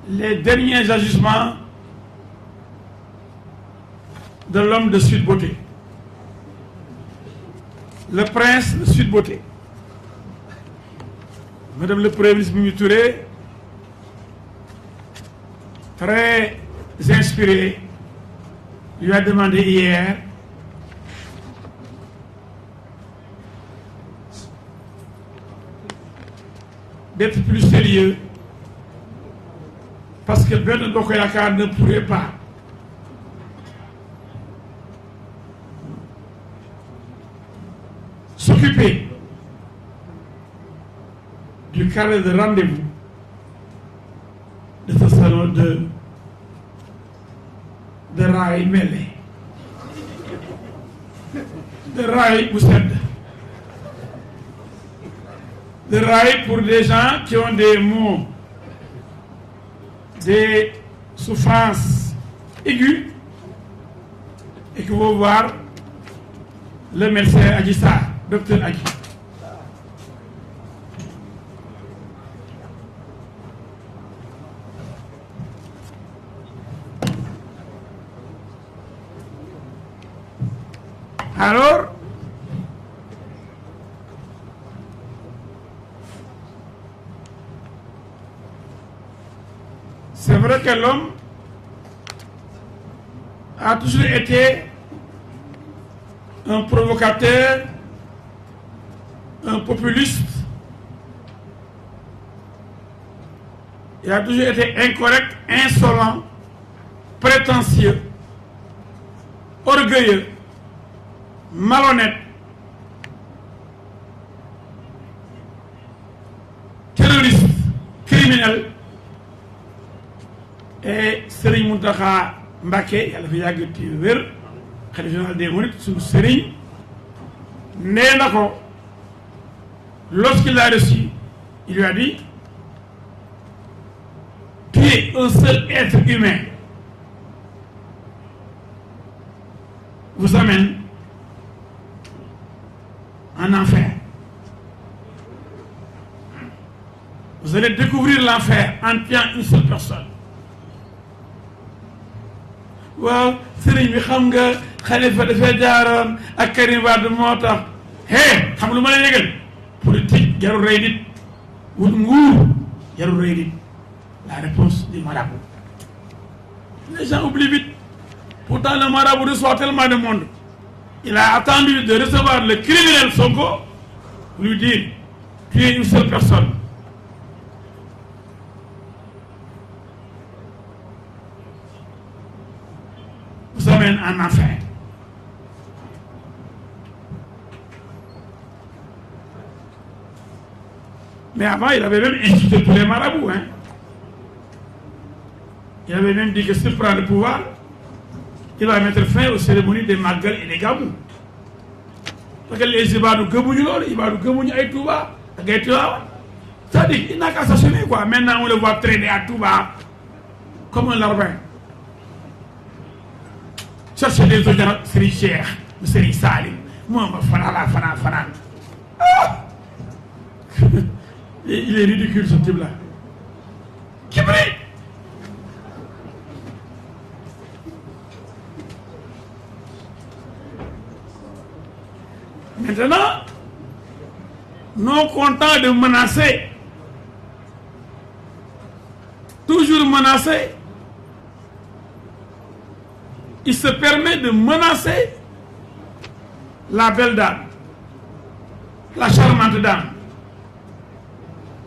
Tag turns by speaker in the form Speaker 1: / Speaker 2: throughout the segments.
Speaker 1: les derniers agissements de l'homme de Sweet Beauté, le prince de Sweet Beauté. Madame le Premier ministre Mimi Touré, très inspiré, lui a demandé hier d'être plus sérieux parce que Benno Bokk Yakaar ne pourrait pas s'occuper du carnet de rendez-vous de ce salon de rail mêlé, de rail bu sedd, de rail pour des gens qui ont des maux, des souffrances aiguës et qui vont voir le médecin Adji Sarr, docteur Adji. Alors, c'est vrai que l'homme a toujours été un provocateur, un populiste. Il a toujours été incorrect, insolent, prétentieux, orgueilleux, malhonnête, terroriste, criminel. Et Serigne Mountakha Mbacké yàlla fi yàgg ci wér, khalife général des mourides, suñu Serigne nee na ko lorsqu'il l'a reçu, il lui a dit: tuer un seul être humain vous amène en enfer. Vous allez découvrir l'enfer en tuant une seule personne. waaw sëriñ bi xam nga Khalifa dafay jaaroon ak Karim Wade moo tax xam lu ma la yëgal politique jarul rey nit, wut nguur jarul rey nit. La réponse du marabout. Les gens oublient vite. Pourtant le marabout reçoit tellement de monde. Il a attendu de recevoir le criminel Sonko pour lui dire: tu es une seule personne. Vous amène en enfer. Mais avant, il avait même insulté tous les marabouts. Il avait même dit que s'il prend le pouvoir, il va mettre fin aux cérémonies des Magal et des Gamou. Parce que les Ibadou Gabouñu loolu, Ibadou Gabouñu ay Touba ak ay Tivaouane. C'est-à-dire, il n'a qu'à s'assumer quoi. Maintenant, on le voit traîner à Touba comme un larbin. Chercher des audiences, Serigne Cheikh, Serigne Salim, moi, fanaan. Ah! Il est ridicule ce type-là. Qui brille? Maintenant, non content de menacer, toujours menacé, il se permet de menacer la belle dame, la charmante dame,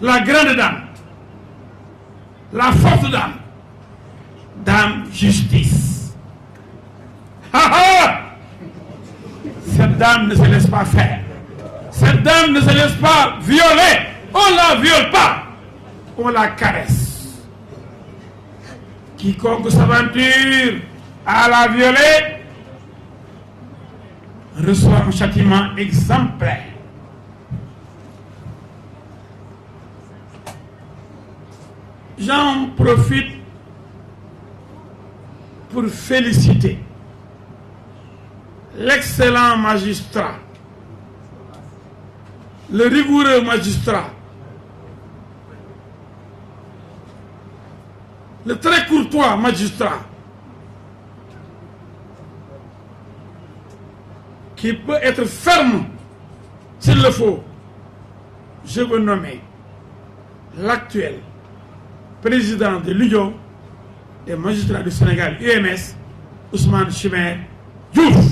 Speaker 1: la grande dame, la forte dame, dame justice. Cette dame ne se laisse pas faire. Cette dame ne se laisse pas violer. On ne la viole pas. On la caresse. Quiconque s'aventure à la violer reçoit un châtiment exemplaire. J'en profite pour féliciter l'excellent magistrat, le rigoureux magistrat le très courtois magistrat qui peut être ferme s'il le faut, je veux nommer l'actuel président de l'Union des magistrats du Sénégal, UMS, Ousmane Chimère Diouf.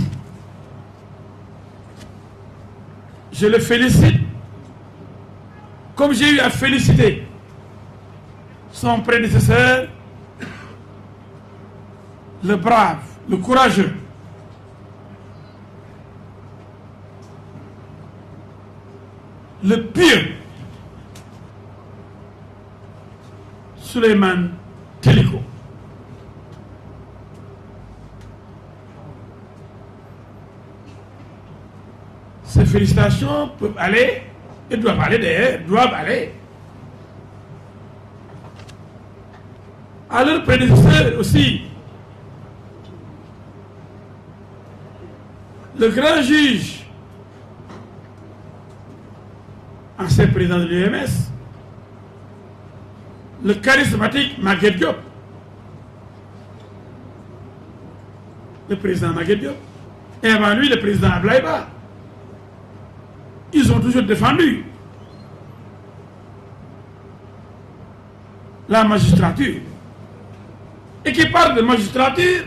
Speaker 1: Je le félicite, comme j'ai eu à féliciter son prédécesseur, le brave, le courageux, le pieux Souleymane Teliko. Ces félicitations peuvent aller, et doivent aller d'ailleurs, doivent aller à leur prédécesseur aussi, le grand juge, ancien président de l'UMS, le charismatique Maguette Diop, le président Maguette Diop, et avant lui le président Ablaye Ba. Ils ont toujours défendu la magistrature. Et qui parle de magistrature,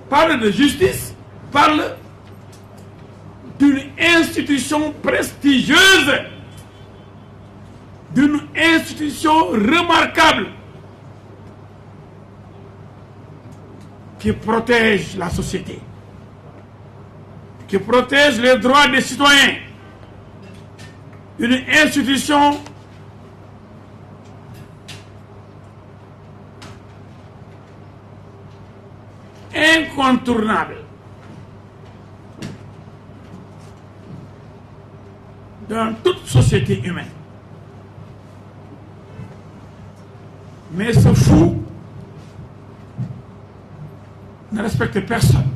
Speaker 1: parle de justice, parle d'une institution prestigieuse, d'une institution remarquable qui protège la société, qui protège les droits des citoyens, une institution incontournable dans toute société humaine. Mais ce fou ne respecte personne.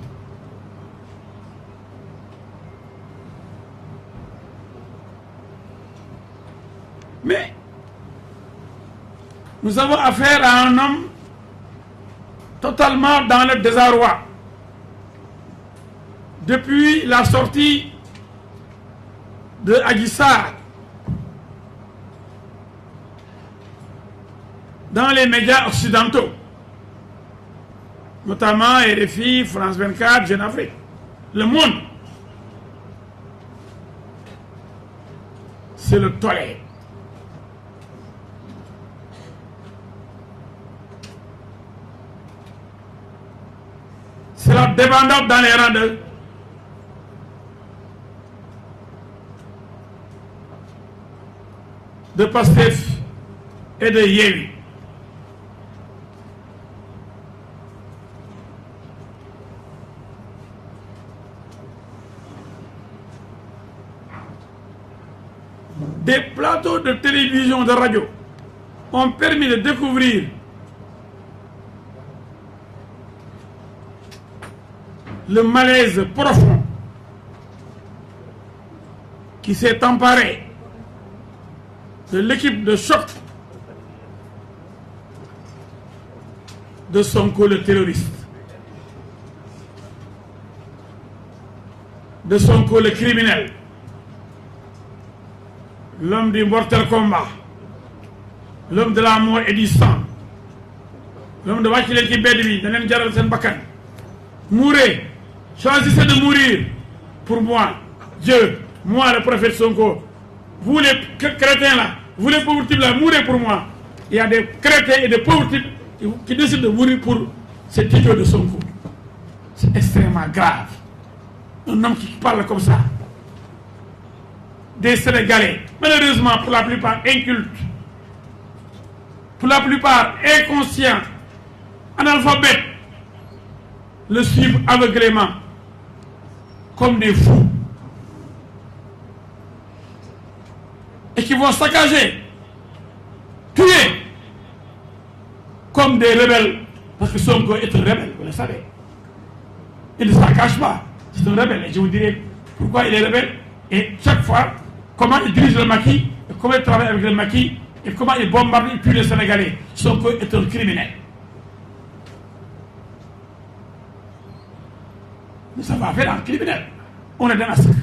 Speaker 1: Mais nous avons affaire à un homme totalement dans le désarroi. Depuis la sortie de Adji Sarr dans les médias occidentaux, notamment RFI, France 24, Jeune Afrique, Le Monde, c'est le tollé. C'est la débandade dans les rangs de Pastef et de Yewwi. Des plateaux de télévision, de radio ont permis de découvrir le malaise profond qui s'est emparé de l'équipe de choc de Sonko le terroriste, de Sonko le criminel, l'homme du mortel combat, l'homme de la mort et du sang, l'homme de wàcc leen ci bedd bi da leen jaral seen bakkan. Mourez, choisissez de mourir pour moi, Dieu, moi le prophète Sonko. Vous les chrétiens là, vous les pauvres types là, mourez pour moi. Il y a des chrétiens et des pauvres types qui décident de mourir pour cet idiot de Sonko. C'est extrêmement grave. Un homme qui parle comme ça. Des Sénégalais, malheureusement pour la plupart incultes, pour la plupart inconscients, analphabètes, le suivent aveuglément comme des fous et qui vont saccager, tuer comme des rebelles, parce que Sonko est un rebelle, vous le savez. Il ne s'en cache pas, c'est un rebelle, et je vous dirai pourquoi il est rebelle et chaque fois comment il dirige le maquis et comment il travaille avec le maquis et comment il bombarde, il tue les Sénégalais. Sonko est un criminel. Nous avons affaire à un criminel. On est dans la sécurité.